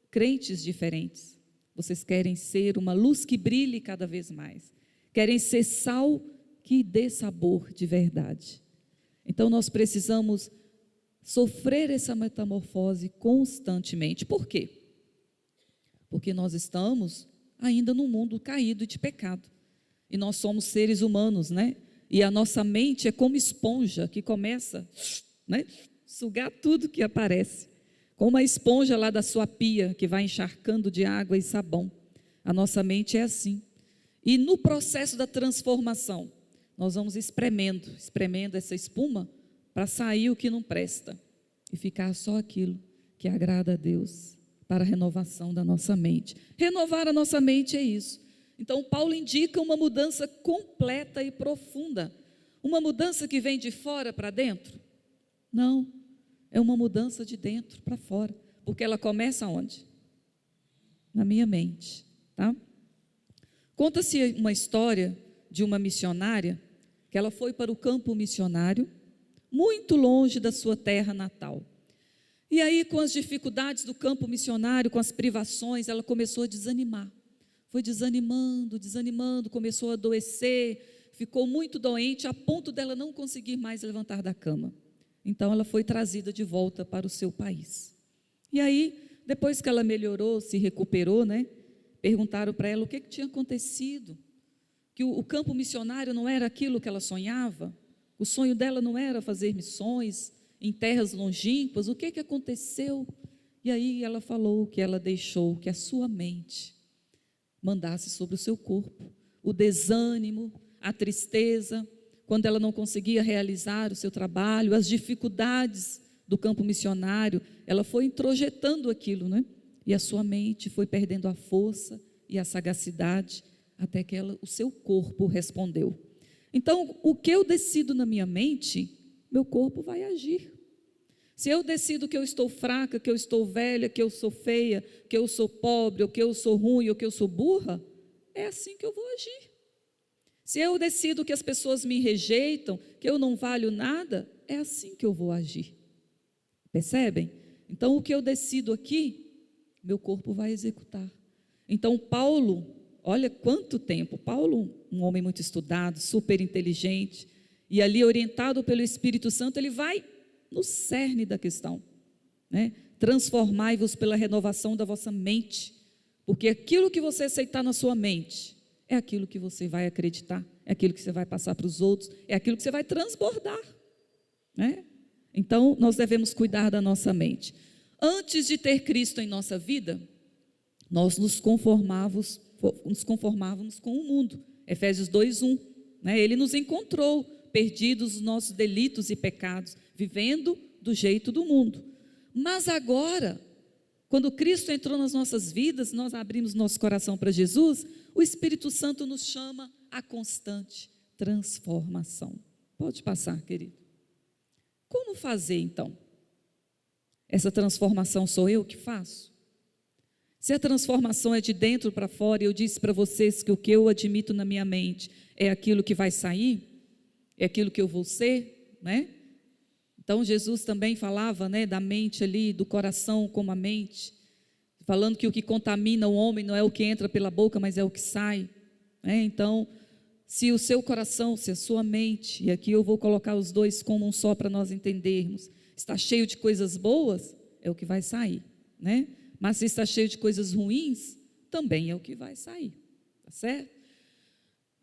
crentes diferentes, vocês querem ser uma luz que brilhe cada vez mais, querem ser sal que dê sabor de verdade. Então nós precisamos sofrer essa metamorfose constantemente. Por quê? Porque nós estamos ainda num mundo caído de pecado. E nós somos seres humanos, né? E a nossa mente é como esponja que começa, né, sugar tudo que aparece. como a esponja lá da sua pia, que vai encharcando de água e sabão. A nossa mente é assim. E no processo da transformação, nós vamos espremendo essa espuma para sair o que não presta e ficar só aquilo que agrada a Deus, para a renovação da nossa mente. Renovar a nossa mente é isso. Então, Paulo indica uma mudança completa e profunda. Uma mudança que vem de fora para dentro? Não, é uma mudança de dentro para fora, porque ela começa onde? Na minha mente, tá? Conta-se uma história de uma missionária, que ela foi para o campo missionário, muito longe da sua terra natal. E aí, com as dificuldades do campo missionário, com as privações, ela começou a desanimar. Foi desanimando, começou a adoecer, ficou muito doente, a ponto dela não conseguir mais levantar da cama. Então, ela foi trazida de volta para o seu país. E aí, depois que ela melhorou, se recuperou, perguntaram para ela o que tinha acontecido, que o campo missionário não era aquilo que ela sonhava, o sonho dela não era fazer missões em terras longínquas, o que aconteceu? E aí ela falou que ela deixou que a sua mente mandasse sobre o seu corpo, o desânimo, a tristeza, quando ela não conseguia realizar o seu trabalho, as dificuldades do campo missionário, ela foi introjetando aquilo, e a sua mente foi perdendo a força e a sagacidade, até que o seu corpo respondeu. Então, o que eu decido na minha mente, meu corpo vai agir. Se eu decido que eu estou fraca, que eu estou velha, que eu sou feia, que eu sou pobre, ou que eu sou ruim, ou que eu sou burra, é assim que eu vou agir. Se eu decido que as pessoas me rejeitam, que eu não valho nada, é assim que eu vou agir. Percebem? Então, o que eu decido aqui, meu corpo vai executar. Então, Paulo, olha quanto tempo, Paulo, um homem muito estudado, super inteligente, e ali orientado pelo Espírito Santo, ele vai no cerne da questão, Transformai-vos pela renovação da vossa mente, porque aquilo que você aceitar na sua mente, é aquilo que você vai acreditar, é aquilo que você vai passar para os outros, é aquilo que você vai transbordar, Então, nós devemos cuidar da nossa mente. Antes de ter Cristo em nossa vida, nós nos conformávamos com o mundo. Efésios 2:1, Ele nos encontrou perdidos nos nossos delitos e pecados, vivendo do jeito do mundo. Mas agora, quando Cristo entrou nas nossas vidas, nós abrimos nosso coração para Jesus, o Espírito Santo nos chama a constante transformação. Pode passar, querido. Como fazer, então? Essa transformação sou eu que faço? Se a transformação é de dentro para fora, e eu disse para vocês que o que eu admito na minha mente é aquilo que vai sair, é aquilo que eu vou ser, Então, Jesus também falava, da mente ali, do coração como a mente, falando que o que contamina o homem não é o que entra pela boca, mas é o que sai, Então, se o seu coração, se a sua mente, e aqui eu vou colocar os dois como um só para nós entendermos, está cheio de coisas boas, é o que vai sair, Mas se está cheio de coisas ruins, também é o que vai sair, tá certo?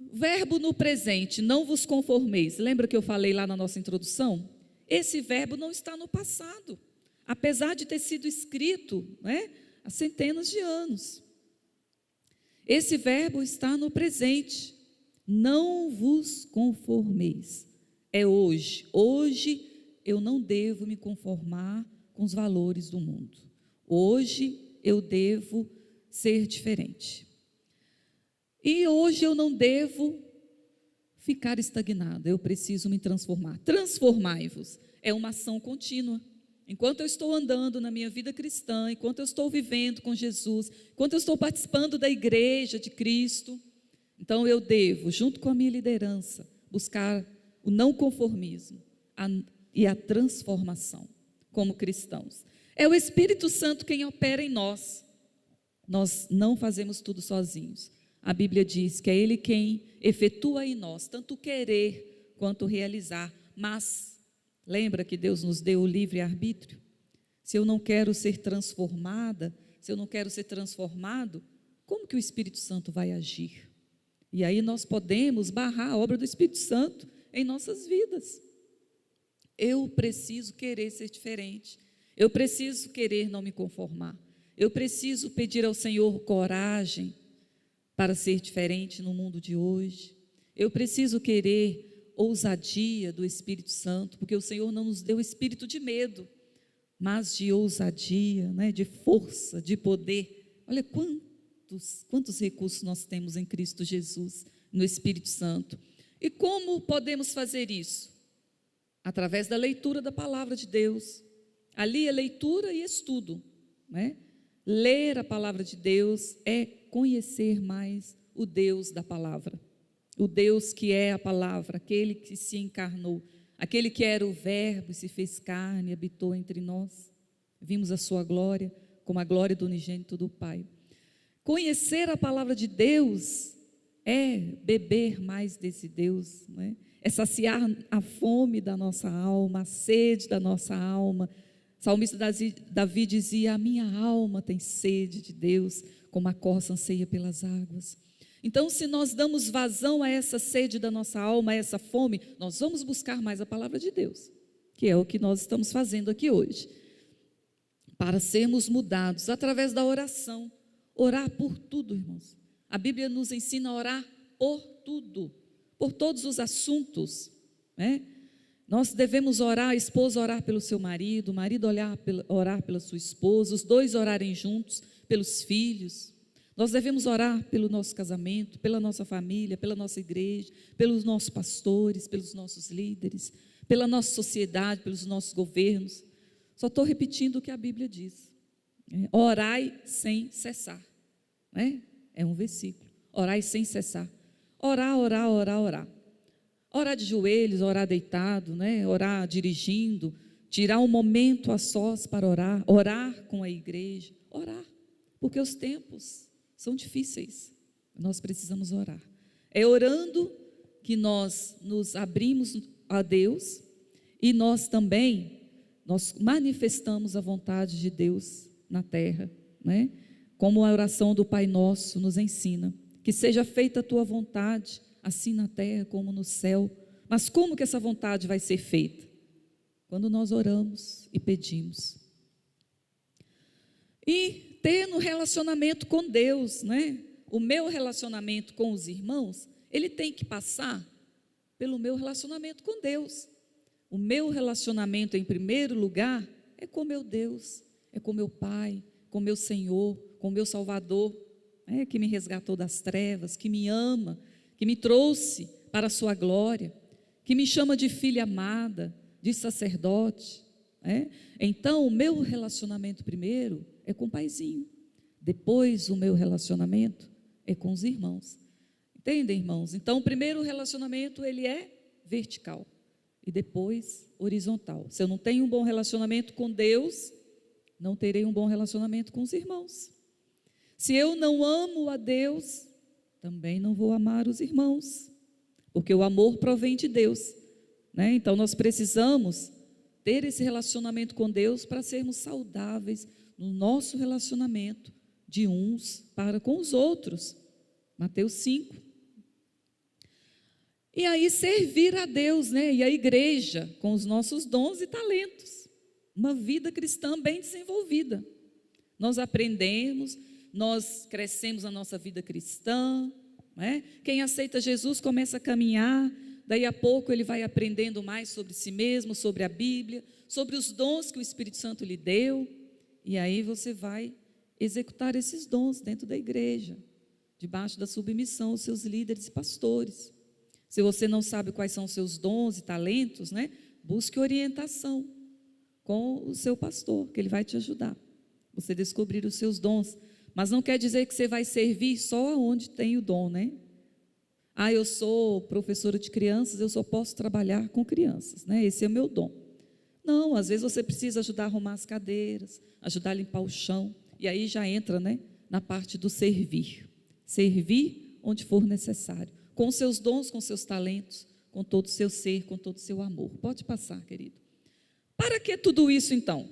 Verbo no presente, não vos conformeis. Lembra que eu falei lá na nossa introdução? Esse verbo não está no passado, apesar de ter sido escrito há centenas de anos. Esse verbo está no presente. Não vos conformeis. É hoje. Hoje eu não devo me conformar com os valores do mundo. Hoje eu devo ser diferente. E hoje eu não devo ficar estagnada, eu preciso me transformar. Transformai-vos é uma ação contínua. Enquanto eu estou andando na minha vida cristã, enquanto eu estou vivendo com Jesus, enquanto eu estou participando da igreja de Cristo, então eu devo, junto com a minha liderança, buscar o não conformismo e a transformação como cristãos. É o Espírito Santo quem opera em nós. Nós não fazemos tudo sozinhos. A Bíblia diz que é Ele quem efetua em nós, tanto querer quanto realizar. Mas, lembra que Deus nos deu o livre-arbítrio? Se eu não quero ser transformada, se eu não quero ser transformado, como que o Espírito Santo vai agir? E aí nós podemos barrar a obra do Espírito Santo em nossas vidas. Eu preciso querer ser diferente. Eu preciso querer não me conformar. Eu preciso pedir ao Senhor coragem para ser diferente no mundo de hoje. Eu preciso querer ousadia do Espírito Santo, porque o Senhor não nos deu espírito de medo, mas de ousadia, né? De força, de poder. Olha quantos recursos nós temos em Cristo Jesus, no Espírito Santo. E como podemos fazer isso? Através da leitura da palavra de Deus. Ali é leitura e estudo, né? Ler a palavra de Deus é conhecer mais o Deus da palavra, o Deus que é a palavra, aquele que se encarnou, aquele que era o Verbo e se fez carne e habitou entre nós. Vimos a sua glória como a glória do unigênito do Pai. Conhecer a palavra de Deus é beber mais desse Deus, né? É saciar a fome da nossa alma, a sede da nossa alma. O salmista Davi dizia: a minha alma tem sede de Deus, como a corça anseia pelas águas. Então, se nós damos vazão a essa sede da nossa alma, a essa fome, nós vamos buscar mais a palavra de Deus, que é o que nós estamos fazendo aqui hoje, para sermos mudados através da oração. Orar por tudo, irmãos. A Bíblia nos ensina a orar por tudo, por todos os assuntos, né? Nós devemos orar, a esposa orar pelo seu marido, o marido orar pela sua esposa, os dois orarem juntos pelos filhos. Nós devemos orar pelo nosso casamento, pela nossa família, pela nossa igreja, pelos nossos pastores, pelos nossos líderes, pela nossa sociedade, pelos nossos governos. Só estou repetindo o que a Bíblia diz. Orai sem cessar, né? É um versículo. Orai sem cessar. Orar, orar, orar, orar. Orar de joelhos, orar deitado, né? Orar dirigindo, tirar um momento a sós para orar, orar com a igreja, orar, porque os tempos são difíceis, nós precisamos orar. É orando que nós nos abrimos a Deus e nós manifestamos a vontade de Deus na terra, né? Como a oração do Pai Nosso nos ensina, que seja feita a tua vontade, assim na terra como no céu. Mas como que essa vontade vai ser feita? Quando nós oramos e pedimos. E ter no relacionamento com Deus, né? O meu relacionamento com os irmãos, ele tem que passar pelo meu relacionamento com Deus. O meu relacionamento, em primeiro lugar, é com meu Deus, é com meu Pai, com meu Senhor, com meu Salvador, que me resgatou das trevas, que me ama, que me trouxe para a sua glória, que me chama de filha amada, de sacerdote. Então, o meu relacionamento primeiro é com o Paizinho, depois o meu relacionamento é com os irmãos. Entendem, irmãos? Então, o primeiro relacionamento, ele é vertical e depois horizontal. Se eu não tenho um bom relacionamento com Deus, não terei um bom relacionamento com os irmãos. Se eu não amo a Deus, também não vou amar os irmãos, porque o amor provém de Deus, né? Então nós precisamos ter esse relacionamento com Deus para sermos saudáveis no nosso relacionamento de uns para com os outros. Mateus 5. E aí servir a Deus, né? E a igreja com os nossos dons e talentos. Uma vida cristã bem desenvolvida. Nós aprendemos, nós crescemos na nossa vida cristã, né? Quem aceita Jesus começa a caminhar, daí a pouco ele vai aprendendo mais sobre si mesmo, sobre a Bíblia, sobre os dons que o Espírito Santo lhe deu, e aí você vai executar esses dons dentro da igreja, debaixo da submissão aos seus líderes e pastores. Se você não sabe quais são os seus dons e talentos, né? Busque orientação com o seu pastor, que ele vai te ajudar, você descobrir os seus dons. Mas não quer dizer que você vai servir só onde tem o dom, né? Eu sou professora de crianças, eu só posso trabalhar com crianças, né? Esse é o meu dom. Não, às vezes você precisa ajudar a arrumar as cadeiras, ajudar a limpar o chão, e aí já entra, né, na parte do servir. Servir onde for necessário, com seus dons, com seus talentos, com todo o seu ser, com todo o seu amor. Pode passar, querido. Para que tudo isso, então?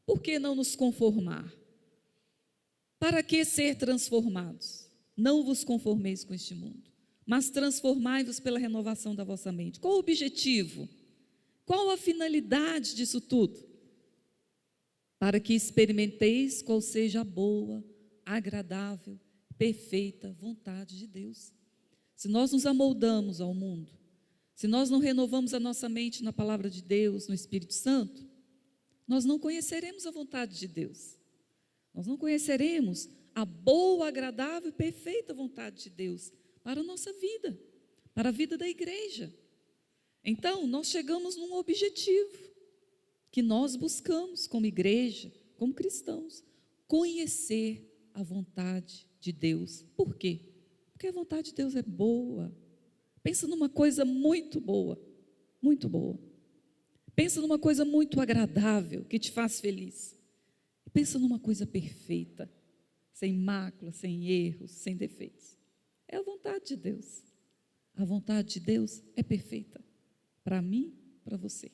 Por que não nos conformar? Para que ser transformados? Não vos conformeis com este mundo, mas transformai-vos pela renovação da vossa mente. Qual o objetivo? Qual a finalidade disso tudo? Para que experimenteis qual seja a boa, agradável, perfeita vontade de Deus. Se nós nos amoldamos ao mundo, se nós não renovamos a nossa mente na palavra de Deus, no Espírito Santo, nós não conheceremos a vontade de Deus. Nós não conheceremos a boa, agradável e perfeita vontade de Deus para a nossa vida, para a vida da igreja. Então, nós chegamos num objetivo que nós buscamos como igreja, como cristãos, conhecer a vontade de Deus. Por quê? Porque a vontade de Deus é boa. Pensa numa coisa muito boa, muito boa. Pensa numa coisa muito agradável, que te faz feliz. Pensa numa coisa perfeita, sem mácula, sem erros, sem defeitos. É a vontade de Deus. A vontade de Deus é perfeita. Para mim, para você,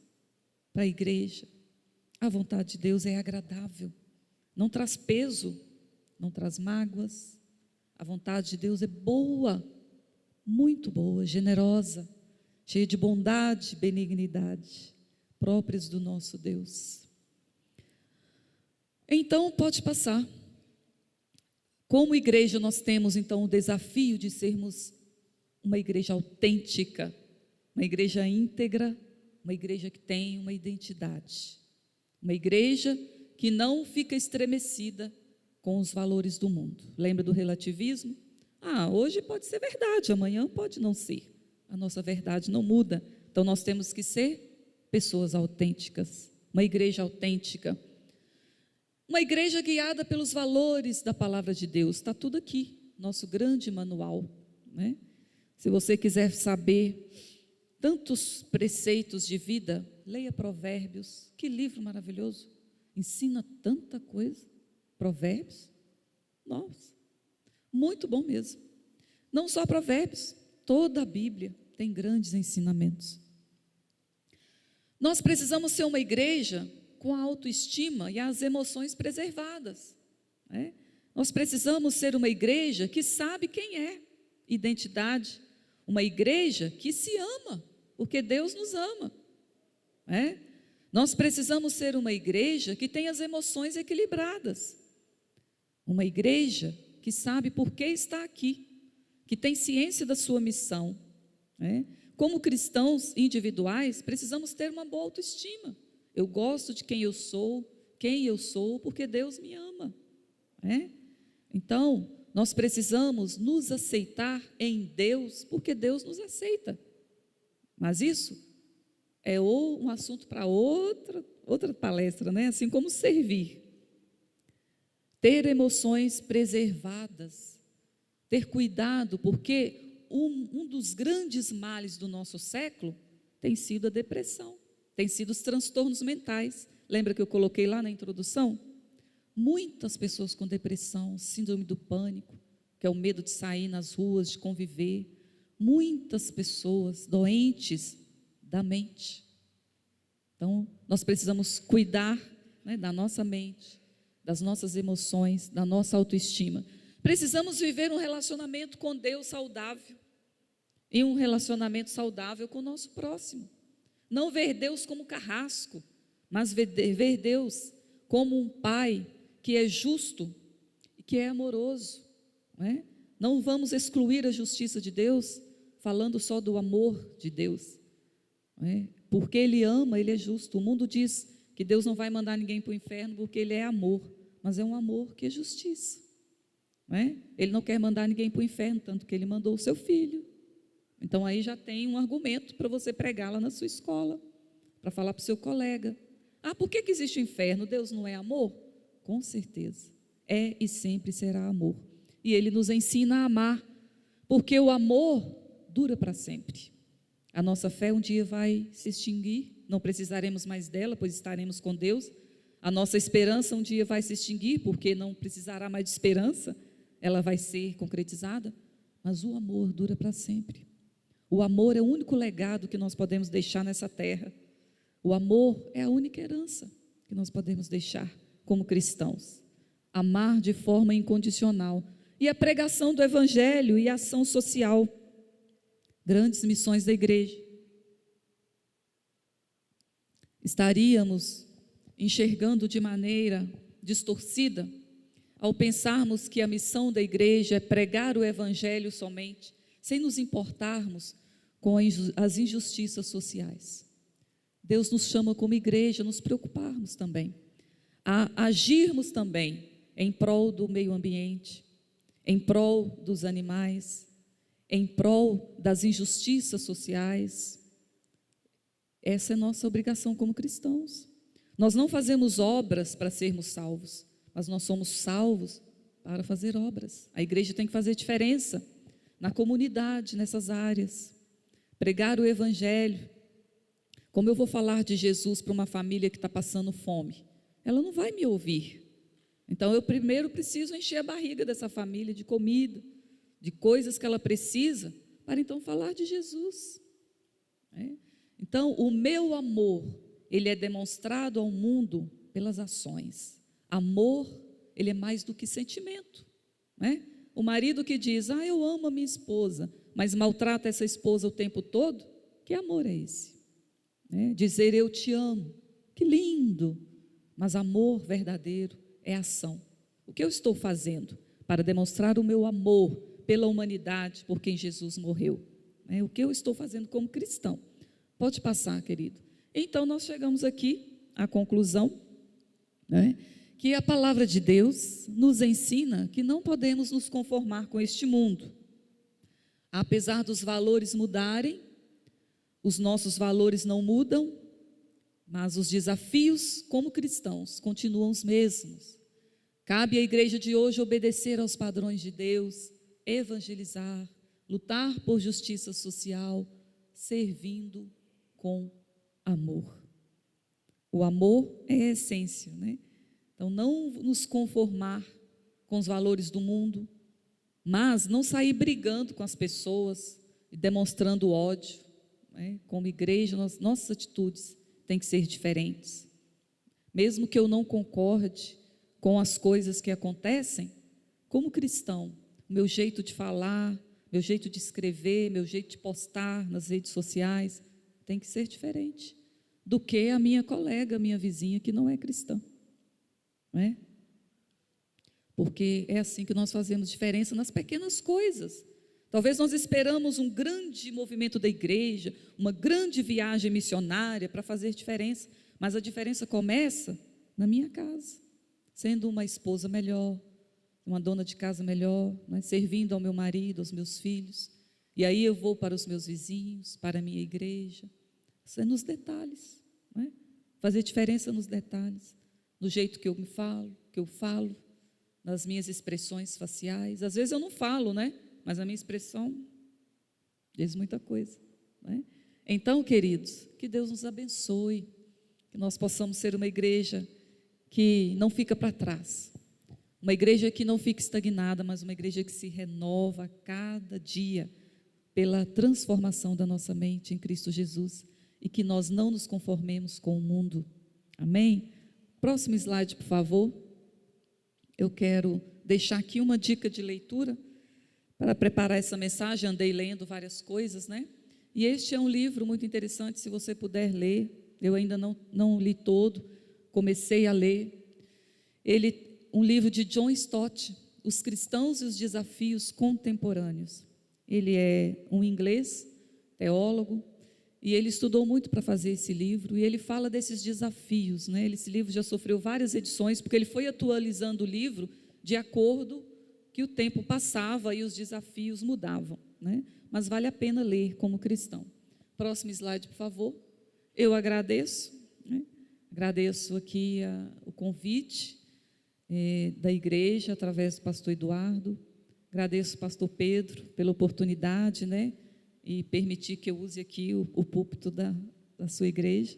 para a igreja. A vontade de Deus é agradável. Não traz peso, não traz mágoas. A vontade de Deus é boa, muito boa, generosa, cheia de bondade, benignidade, próprias do nosso Deus. Então, pode passar. Como igreja, nós temos então o desafio de sermos uma igreja autêntica, uma igreja íntegra, uma igreja que tem uma identidade, uma igreja que não fica estremecida com os valores do mundo. Lembra do relativismo? Hoje pode ser verdade, amanhã pode não ser. A nossa verdade não muda. Então nós temos que ser pessoas autênticas, uma igreja autêntica. Uma igreja guiada pelos valores da palavra de Deus. Está tudo aqui, nosso grande manual, né? Se você quiser saber tantos preceitos de vida, leia Provérbios. Que livro maravilhoso, ensina tanta coisa. Provérbios, nossa, muito bom mesmo. Não só Provérbios, toda a Bíblia tem grandes ensinamentos. Nós precisamos ser uma igreja com a autoestima e as emoções preservadas, né? Nós precisamos ser uma igreja que sabe quem é, identidade, uma igreja que se ama, porque Deus nos ama, né? Nós precisamos ser uma igreja que tem as emoções equilibradas, uma igreja que sabe por que está aqui, que tem ciência da sua missão, né? Como cristãos individuais, precisamos ter uma boa autoestima. Eu gosto de quem eu sou, porque Deus me ama, né? Então, nós precisamos nos aceitar em Deus, porque Deus nos aceita. Mas isso é um assunto para outra palestra, né? Assim como servir. Ter emoções preservadas, ter cuidado, porque um dos grandes males do nosso século tem sido a depressão. Tem sido os transtornos mentais. Lembra que eu coloquei lá na introdução? Muitas pessoas com depressão, síndrome do pânico, que é o medo de sair nas ruas, de conviver. Muitas pessoas doentes da mente. Então, nós precisamos cuidar, né, da nossa mente, das nossas emoções, da nossa autoestima. Precisamos viver um relacionamento com Deus saudável e um relacionamento saudável com o nosso próximo. Não ver Deus como carrasco, mas ver Deus como um pai que é justo e que é amoroso, não é? Não vamos excluir a justiça de Deus falando só do amor de Deus, não é? Porque Ele ama, Ele é justo. O mundo diz que Deus não vai mandar ninguém para o inferno porque Ele é amor, mas é um amor que é justiça, não é? Ele não quer mandar ninguém para o inferno, tanto que Ele mandou o seu Filho. Então aí já tem um argumento para você pregar lá na sua escola, para falar para o seu colega. Por que existe o inferno? Deus não é amor? Com certeza, é e sempre será amor. E Ele nos ensina a amar, porque o amor dura para sempre. A nossa fé um dia vai se extinguir, não precisaremos mais dela, pois estaremos com Deus. A nossa esperança um dia vai se extinguir, porque não precisará mais de esperança, ela vai ser concretizada, mas o amor dura para sempre. O amor é o único legado que nós podemos deixar nessa terra. O amor é a única herança que nós podemos deixar como cristãos. Amar de forma incondicional. E a pregação do Evangelho e a ação social. Grandes missões da igreja. estaríamos enxergando de maneira distorcida ao pensarmos que a missão da igreja é pregar o evangelho somente, sem nos importarmos com as injustiças sociais. Deus nos chama como igreja a nos preocuparmos também, a agirmos também em prol do meio ambiente, em prol dos animais, em prol das injustiças sociais. Essa é nossa obrigação como cristãos. Nós não fazemos obras para sermos salvos, mas nós somos salvos para fazer obras. A igreja tem que fazer diferença na comunidade, nessas áreas. Pregar o evangelho. Como eu vou falar de Jesus para uma família que está passando fome? Ela não vai me ouvir. Então, eu primeiro preciso encher a barriga dessa família de comida, de coisas que ela precisa, para então falar de Jesus. Então, o meu amor, ele é demonstrado ao mundo pelas ações. Amor, ele é mais do que sentimento. O marido que diz, eu amo a minha esposa, mas maltrata essa esposa o tempo todo, que amor é esse? Dizer eu te amo, que lindo, mas amor verdadeiro é ação. O que eu estou fazendo para demonstrar o meu amor pela humanidade por quem Jesus morreu? O que eu estou fazendo como cristão? Pode passar, querido. Então, nós chegamos aqui à conclusão, que a palavra de Deus nos ensina que não podemos nos conformar com este mundo. Apesar dos valores mudarem, os nossos valores não mudam, mas os desafios como cristãos continuam os mesmos. Cabe à igreja de hoje obedecer aos padrões de Deus, evangelizar, lutar por justiça social, servindo com amor. O amor é a essência, Então, não nos conformar com os valores do mundo, mas não sair brigando com as pessoas e demonstrando ódio. Como igreja, nossas atitudes têm que ser diferentes. Mesmo que eu não concorde com as coisas que acontecem, como cristão, o meu jeito de falar, meu jeito de escrever, meu jeito de postar nas redes sociais, tem que ser diferente do que a minha colega, a minha vizinha que não é cristã. Porque é assim que nós fazemos diferença nas pequenas coisas. Talvez nós esperamos um grande movimento da igreja, uma grande viagem missionária para fazer diferença, mas a diferença começa na minha casa, sendo uma esposa melhor, uma dona de casa melhor, servindo ao meu marido, aos meus filhos, e aí eu vou para os meus vizinhos, para a minha igreja. Isso é nos detalhes, fazer diferença nos detalhes, no jeito que eu falo, nas minhas expressões faciais. Às vezes eu não falo, mas a minha expressão diz muita coisa. Então, queridos, que Deus nos abençoe, que nós possamos ser uma igreja que não fica para trás, uma igreja que não fica estagnada, mas uma igreja que se renova a cada dia pela transformação da nossa mente em Cristo Jesus, e que nós não nos conformemos com o mundo. Amém? Próximo slide, por favor. Eu quero deixar aqui uma dica de leitura para preparar essa mensagem. Andei lendo várias coisas, E este é um livro muito interessante, se você puder ler. Eu ainda não li todo, comecei a ler. Um livro de John Stott, Os Cristãos e os Desafios Contemporâneos. Ele é um inglês, teólogo, e ele estudou muito para fazer esse livro, e ele fala desses desafios, Esse livro já sofreu várias edições, porque ele foi atualizando o livro de acordo que o tempo passava e os desafios mudavam, Mas vale a pena ler como cristão. Próximo slide, por favor. Eu agradeço, agradeço aqui o convite da igreja, através do pastor Eduardo, agradeço ao pastor Pedro pela oportunidade, e permitir que eu use aqui o púlpito da sua igreja,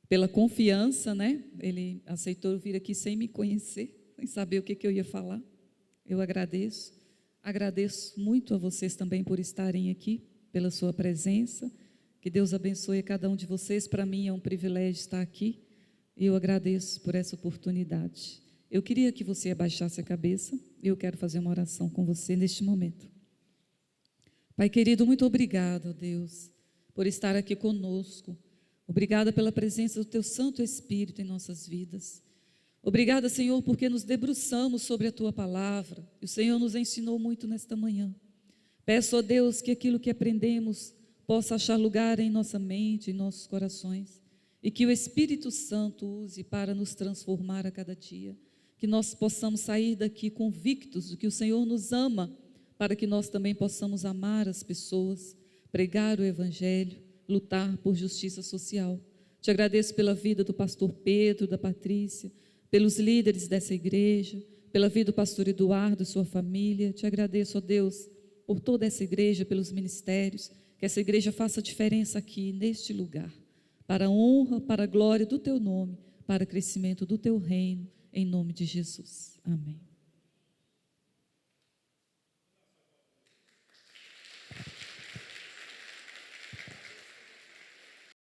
pela confiança, Ele aceitou vir aqui sem me conhecer, sem saber o que eu ia falar. Eu agradeço muito a vocês também por estarem aqui, pela sua presença. Que Deus abençoe a cada um de vocês. Para mim é um privilégio estar aqui, e eu agradeço por essa oportunidade. Eu queria que você abaixasse a cabeça, e eu quero fazer uma oração com você neste momento. Pai querido, muito obrigado, Deus, por estar aqui conosco, Obrigada pela presença do Teu Santo Espírito em nossas vidas. Obrigada, Senhor, porque nos debruçamos sobre a Tua palavra e o Senhor nos ensinou muito nesta manhã. Peço a Deus que aquilo que aprendemos possa achar lugar em nossa mente, em nossos corações, e que o Espírito Santo use para nos transformar a cada dia, que nós possamos sair daqui convictos de que o Senhor nos ama, para que nós também possamos amar as pessoas, pregar o Evangelho, lutar por justiça social. Te agradeço pela vida do pastor Pedro, da Patrícia, pelos líderes dessa igreja, pela vida do pastor Eduardo e sua família. Te agradeço, ó Deus, por toda essa igreja, pelos ministérios, que essa igreja faça diferença aqui, neste lugar, para a honra, para a glória do Teu nome, para o crescimento do Teu reino, em nome de Jesus. Amém.